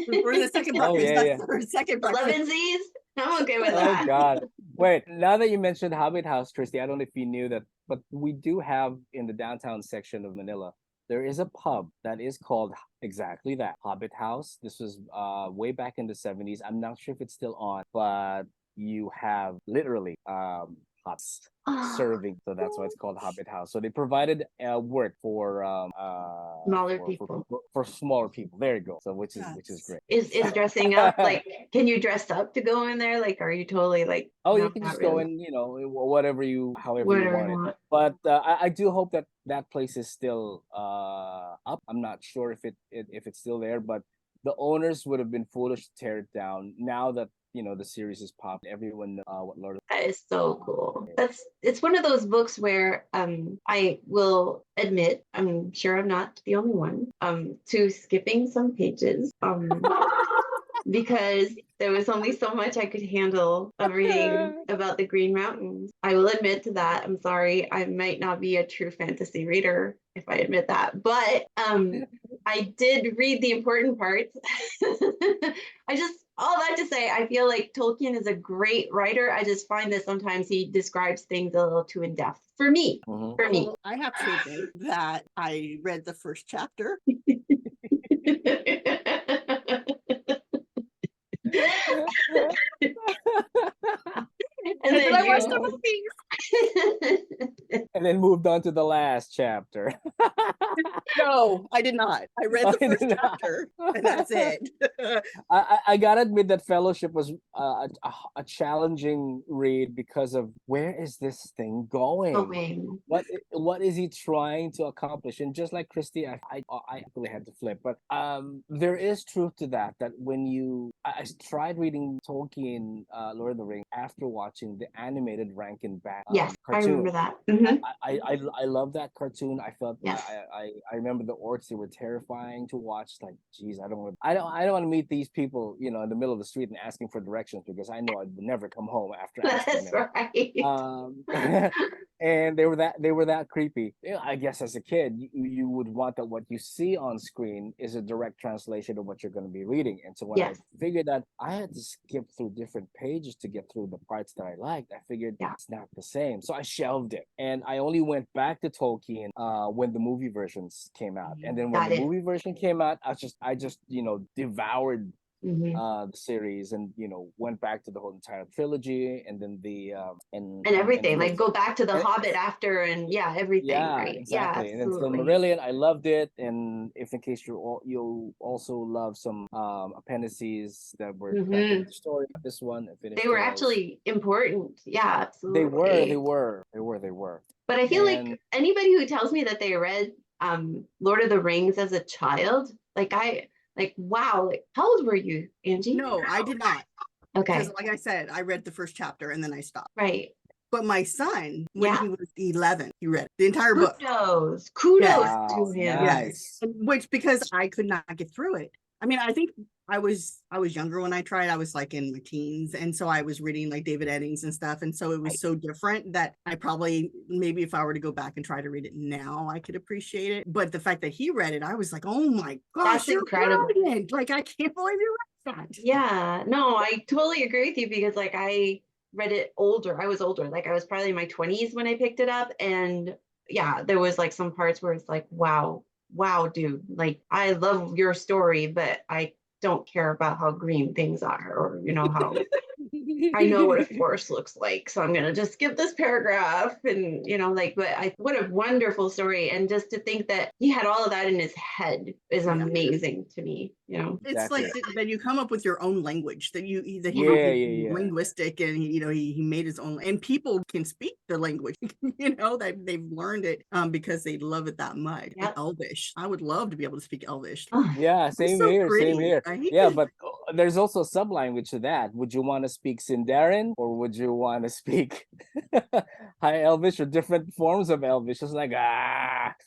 We're in the second Oh, breakfast. yeah, That's our second breakfast. 11Z's. I'm okay with Oh that. God! Wait, now that you mentioned Hobbit House, Christy, I don't know if you knew that, but we do have in the downtown section of Manila, there is a pub that is called exactly that, Hobbit House. This was way back in the 70s. I'm not sure if it's still on, but you have literally hots serving, so that's why it's called Hobbit House. So they provided work for Smaller for people. for smaller people. There you go. So which is great. Is dressing up like? Can you dress up to go in there? Like, are you totally like? Oh, no, you can not just go really. in, however you Whatever you want it. want. But I do hope that that place is still up. I'm not sure if it's still there, but the owners would have been foolish to tear it down. Now that the series is popped, everyone knows what Lord of That is so cool. It's one of those books where I will admit, I'm sure I'm not the only one, to skipping some pages. Because there was only so much I could handle of reading about the Green Mountains. I will admit to that. I'm sorry. I might not be a true fantasy reader if I admit that. But I did read the important parts. All that to say, I feel like Tolkien is a great writer. I just find that sometimes he describes things a little too in depth for me. Mhm. For me. I have to admit that I read the first chapter. And then I watched you- the movies. and then moved on to the last chapter. No, No, I did not. I read the I first did not. chapter, and that's it. I gotta admit that Fellowship was a challenging read because of where is this thing going? Going. What is he trying to accomplish? And just like Christie, I really had to flip, but there is truth to that. That when I tried reading Tolkien, Lord of the Rings after watching the animated Rankin Bass Yes, I cartoon. remember that. Mhm. I love that cartoon. I felt Yes. I remember the orcs. They were terrifying to watch. Like, geez, I don't want to meet these people, in the middle of the street and asking for directions, because I know I'd never come home after asking That's them. right. And they were that creepy. I guess as a kid, you would want that what you see on screen is a direct translation of what you're going to be reading. And so when Yes. I figured that I had to skip through different pages to get through the parts that I liked, I figured it's not the same. So I shelved it, and I only went back to Tolkien when the movie versions came out. And then when Got the it. movie version came out, I just devoured Mhm. the series, and went back to the whole entire trilogy, and then the And everything, and like go back to the and- Hobbit after, and everything, yeah, right? Yeah, exactly. And then absolutely. Silmarillion, I loved it. And if in case you also love some appendices that were back in the story, this one, Finished They were Tales. actually important. Yeah, They absolutely. were. But I feel And like anybody who tells me that they read Lord of the Rings as a child, wow, like how old were you, Angie? No, I did not. Because Okay. like I said, I read the first chapter and then I stopped. Right. But my son, when Yeah. he was 11, he read the entire book. Kudos Yes. to him. nice. Which, because I could not get through it. I mean, I think I was younger when I tried. I was like in my teens, and so I was reading like David Eddings and stuff, and so it was so different that I probably, maybe if I were to go back and try to read it now, I could appreciate it. But the fact that he read it, I was like, oh my gosh, That's incredible. brilliant. Like, I can't believe you read that. Yeah, no, I totally agree with you, because like I read it older. I was older. Like I was probably in my 20s when I picked it up. And yeah, there was like some parts where it's like, wow, dude, like I love your story, but I don't care about how green things are, or how I know what a forest looks like, so I'm gonna just skip this paragraph. And what a wonderful story. And just to think that he had all of that in his head is amazing to me. It's like Exactly. that you come up with your own language, that he Yeah. linguistic, and he made his own, and people can speak the language, that they've learned it because they love it that much. Yep. Elvish. I would love to be able to speak Elvish. Oh, Yeah, It's same so here, pretty, same here. right? Yeah, but there's also a sub-language to that. Would you want to speak Sindarin, or would you want to speak High Elvish, or different forms of Elvish? It's like,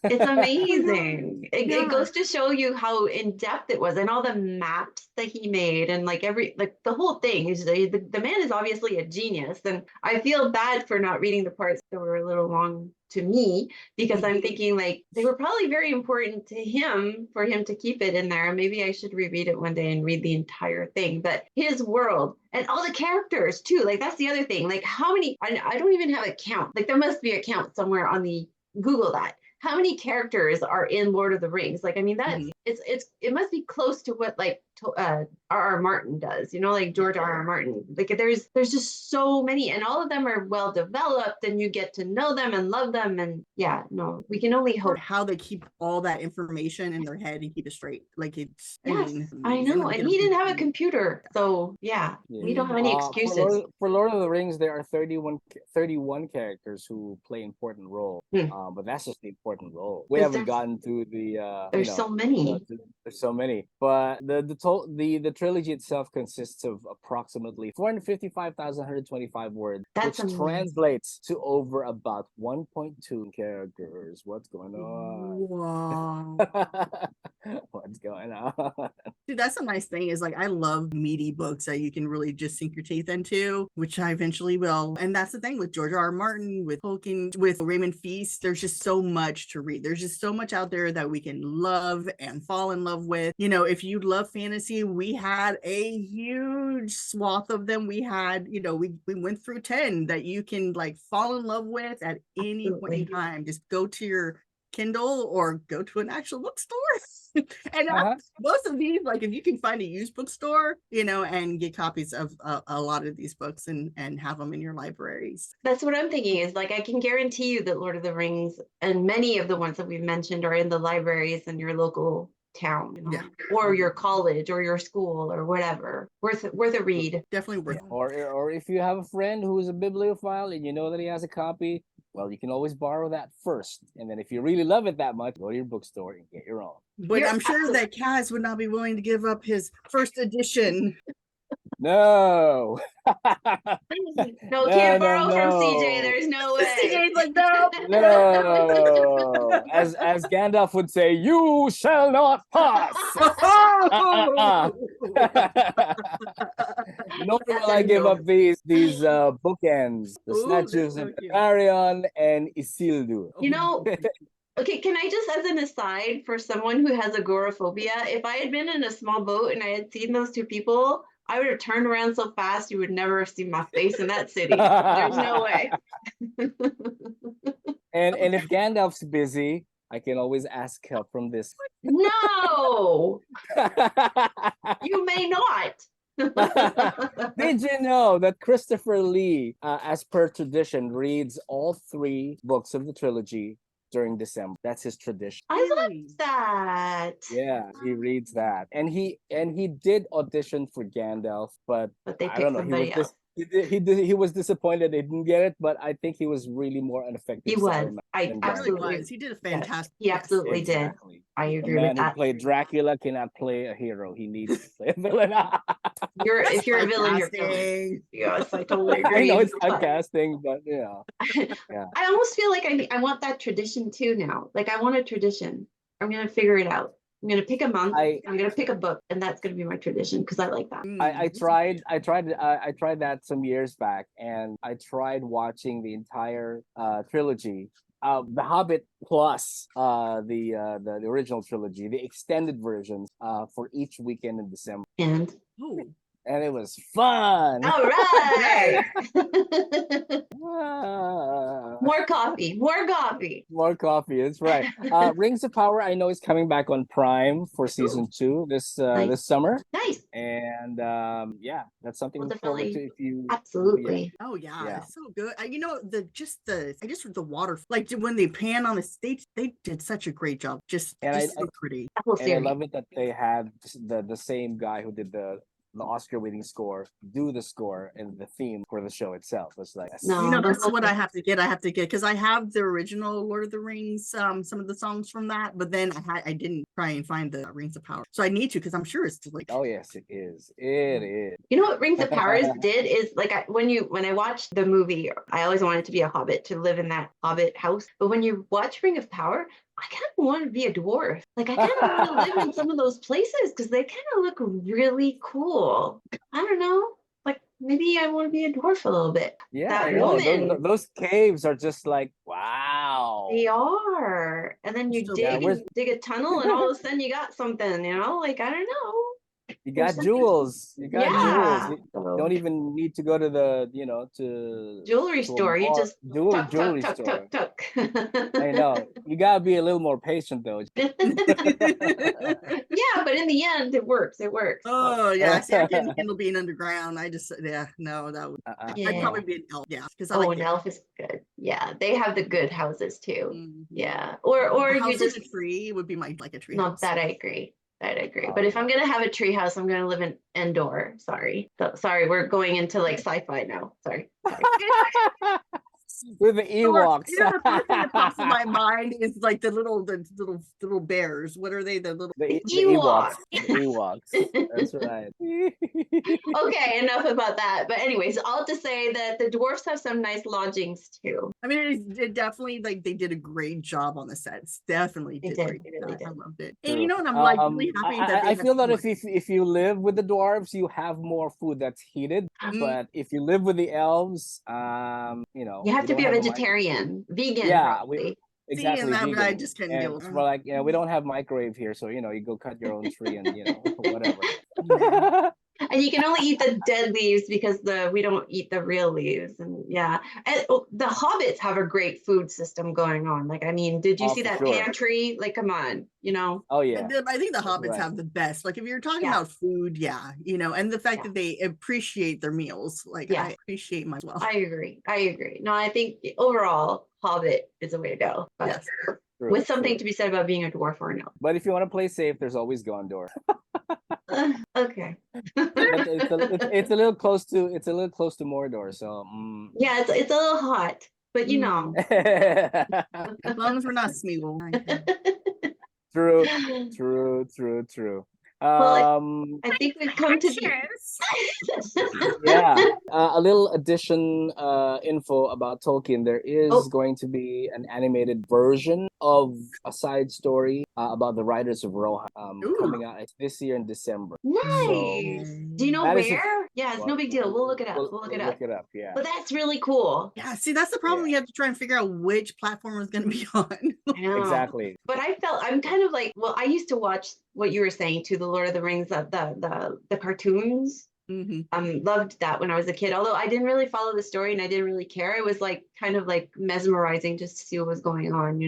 it's amazing. It Yeah. goes to show you how in depth it was, and all the maps that he made, and the whole thing is the man is obviously a genius. And I feel bad for not reading the parts that were a little long to me, because I'm thinking like they were probably very important to him for him to keep it in there. Maybe I should reread it one day and read the entire thing. But his world and all the characters too, like that's the other thing. Like how many, I don't even have a count. Like there must be a count somewhere on the Google that. How many characters are in Lord of the Rings? Like, I mean, that's it must be close to what like R.R. Martin does, like George R.R. Martin. Like there's just so many, and all of them are well developed, and you get to know them and love them. And yeah, no, we can only hope. How they keep all that information in their head and keep it straight. Like it's, Yes, I know. And he didn't have a computer. So yeah, we don't have any excuses. For Lord of the Rings, there are 31 characters who play important roles. But that's just the important role. We haven't gotten to the there's so many. There's so many. But the trilogy itself consists of approximately 455,125 words, That's which amazing. translates to over about 1.2 characters. What's going on? Wow. What's going on? Dude, that's a nice thing, is like I love meaty books that you can really just sink your teeth into, which I eventually will. And that's the thing with George R.R. Martin, with Tolkien, with Raymond Feast. There's just so much to read. There's just so much out there that we can love and fall in love with. If you love fantasy, we had a huge swath of them. We had, we went through 10 that you can like fall in love with at any point in time. Just go to your Kindle or go to an actual bookstore And Uh-huh. most of these, like if you can find a used bookstore, and get copies of a lot of these books and have them in your libraries. That's what I'm thinking is like, I can guarantee you that Lord of the Rings and many of the ones that we've mentioned are in the libraries in your local town, Yeah. or your college or your school or whatever. Worth a read. Definitely worth Yeah. Or if you have a friend who is a bibliophile and you know that he has a copy, well, you can always borrow that first. And then if you really love it that much, go to your bookstore and get your own. But You're I'm sure that Kaz would not be willing to give up his first edition. No. No, can't borrow from CJ. There's no way. CJ's like, no. No. As Gandalf would say, you shall not pass. Nor will I give up these bookends, the Ooh, statues that's so of cute. Arion and Isildur. You know, okay, can I just, as an aside, for someone who has agoraphobia, if I had been in a small boat and I had seen those two people, I would have turned around so fast you would never have seen my face in that city. There's no way. And if Gandalf's busy, I can always ask help from this. No, you may not. Did you know that Christopher Lee, as per tradition, reads all 3 books of the trilogy during December? That's his tradition. I love that. Yeah, he reads that, and he did audition for Gandalf, but But they I picked don't know. somebody else. He was disappointed they didn't get it, but I think he was really more an effective He was. Saruman I than He Gandalf. really absolutely. was. He did a Yes, fantastic. he absolutely did. Exactly. I The agree man with who that. played Dracula cannot play a hero. He needs to play a villain. If you're a villain, you're a villain. Casting. Yes, I totally I agree. know it's But podcasting, but yeah. I almost feel like I want that tradition too now. Like I want a tradition. I'm gonna figure it out. I'm gonna pick a month. I'm gonna pick a book, and that's gonna be my tradition because I like that. I tried that some years back, and I tried watching the entire trilogy, The Hobbit plus the original trilogy, the extended versions, for each weekend in December, And Oh, and it was fun. all right, Ah. more coffee, more coffee. More coffee, that's right. Rings of Power, I know, is coming back on Prime for season 2 this Nice. summer, Nice, and yeah, that's something We'll to look forward to definitely- if you. absolutely. oh yeah, Yeah. it's so good. The water, like when they pan on the stage, they did such a great job. Just so pretty. That whole And I series. love it that they had the same guy who did the Oscar-winning score do the score and the theme for the show itself. It's like, No, That's that's what I have to get. Because I have the original Lord of the Rings, some of the songs from that, but then I didn't try and find the Rings of Power. So I need to, because I'm sure it's like, oh yes, it is. It is. You know what Rings of Power did is like when I watched the movie, I always wanted to be a hobbit, to live in that hobbit house. But when you watch Ring of Power, I kind of want to be a dwarf. Like I kind of want to live in some of those places because they kind of look really cool. I don't know. Like maybe I want to be a dwarf a little bit. Yeah, That I know. woman. Those caves are just like, wow. They are. And then you So dig a tunnel and all of a sudden you got something, like I don't know. You got There's jewels. You got Yeah. jewels. You So, don't even need to go to the, to jewelry to a store. You bar- just tuck, jewelry tuck, store. tuck, tuck. I know. You gotta be a little more patient though. Yeah, but in the end, it works. It works. oh yeah, see, I can't handle being underground. That would. I'd Yeah. probably be an elf. Yeah, because I Oh, like an elf is good. Yeah, they have the good houses too. Mhm. Yeah, or A you house just in a tree would be like a tree no. house. That I agree. That I agree. Oh, But if yeah. I'm gonna have a tree house, I'm gonna live in Endor. Sorry. So, sorry, we're going into like sci-fi now. Sorry. With the Ewoks. The first thing that pops in my mind is like the little bears. What are they? The little The Ewoks. Ewoks. The Ewoks. That's right. Okay, enough about that. But anyways, all to say that the dwarfs have some nice lodgings too. I mean, it definitely, like, they did a great job on the sets. Definitely They did. did, Great. they really did. I loved it. And you know what? I'm like really happy that I they feel that have if you live with the dwarves, you have more food that's heated. Mhm. But if you live with the elves, You have to don't be a have vegetarian, vegan. Yeah, probably. exactly. and that, but I vegan. just couldn't And deal with it's more like, we don't have microwave here, so you go cut your own tree and whatever. Yeah. And you can only eat the dead leaves because we don't eat the real leaves. And yeah. And the hobbits have a great food system going on. Like, I mean, did you Oh, see for that sure. pantry? Like, come on, you know? Oh yeah, I think the that's hobbits right. have the best. Like if you're talking Yeah. about food, yeah, and the fact Yeah. that they appreciate their meals, like Yeah. I appreciate mine as well. I agree. No, I think overall, Hobbit is the way to go. But Yes. True, with something true. to be said about being a dwarf or no. But if you want to play safe, there's always Gondor. Okay. But it's a little close to Mordor. So. Yeah, it's a little hot, but you know. As long as we're not Smeagol. True, true, true, true. Well, I think we've come to Yeah, a little addition info about Tolkien. There is Oh. going to be an animated version of a side story about the writers of Rohan coming out this year in December. Nice. Do you know that is a- where? Yeah, it's no big deal. We'll look it up. We'll look it up. Look it up, yeah. But that's really cool. Yeah, see, that's the problem. Yeah. You have to try and figure out which platform is going to be on. I know. Exactly. But I'm kind of like, well, I used to watch what you were saying to the Lord of the Rings, the cartoons. Loved that when I was a kid, although I didn't really follow the story and I didn't really care. It was like kind of like mesmerizing just to see what was going on,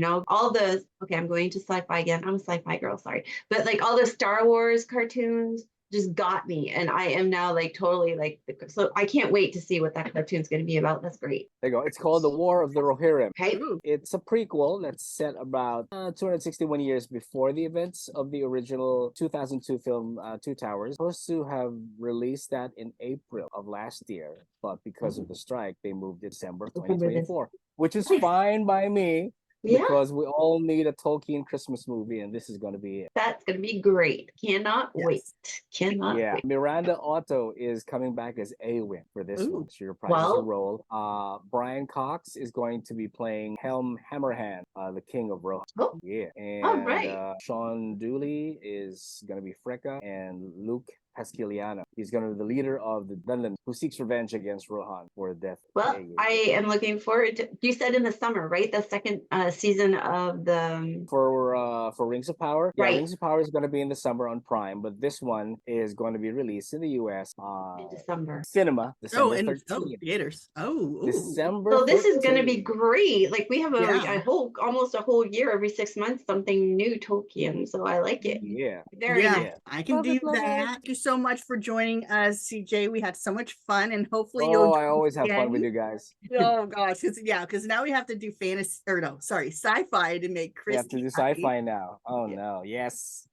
okay, I'm going to sci-fi again. I'm a sci-fi girl, sorry. But like all the Star Wars cartoons just got me, and I am now like totally like, so I can't wait to see what that cartoon's going to be about. That's great. There you go. It's called The War of the Rohirrim. Okay. It's a prequel that's set about 261 years before the events of the original 2002 film Two Towers. Supposed to have released that in April of last year, but because of the strike, they moved it December 2024, which is fine by me. Yeah. Because we all need a Tolkien Christmas movie, and this is going to be it. That's going to be great. Cannot wait. Cannot wait. Miranda Otto is coming back as Éowyn for this one. She reprises the role. Brian Cox is going to be playing Helm Hammerhand, the King of Rohan. Oh. Yeah. And Sean Dooley is going to be Freka, and Luke Pasquiliano. He's going to be the leader of the Dunland who seeks revenge against Rohan for the death. Well, I am looking forward to. You said in the summer, right? The second season of the for Rings of Power. Yeah, right. Rings of Power is going to be in the summer on Prime, but this one is going to be released in the US in December. Cinema. December in 13th. Theaters. December. So this 13th. is going to be great. Like we have almost a whole year, every 6 months, something new Tolkien. So I like it. Yeah. I can do that. Thank you so much for joining us, CJ. We had so much fun, and hopefully I always have fun with you guys. Oh gosh, because now we have to do sci-fi to make Christie. We have to do sci-fi now. Oh no, yes.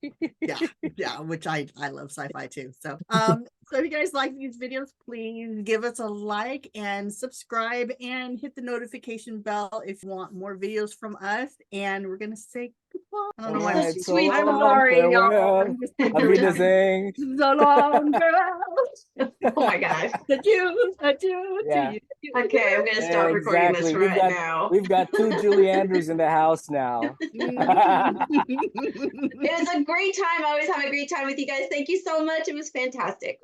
Which I love sci-fi too. So so if you guys like these videos, please give us a like and subscribe and hit the notification bell if you want more videos from us. And we're gonna say goodbye. I don't know why I'm sweet. I'm sorry, y'all. So long, girl. Oh my gosh. Adieu. Yeah. Okay, I'm gonna stop recording this now. We've got two Julie Andrews in the house now. It was a great time. I always have a great time with you guys. Thank you so much. It was fantastic.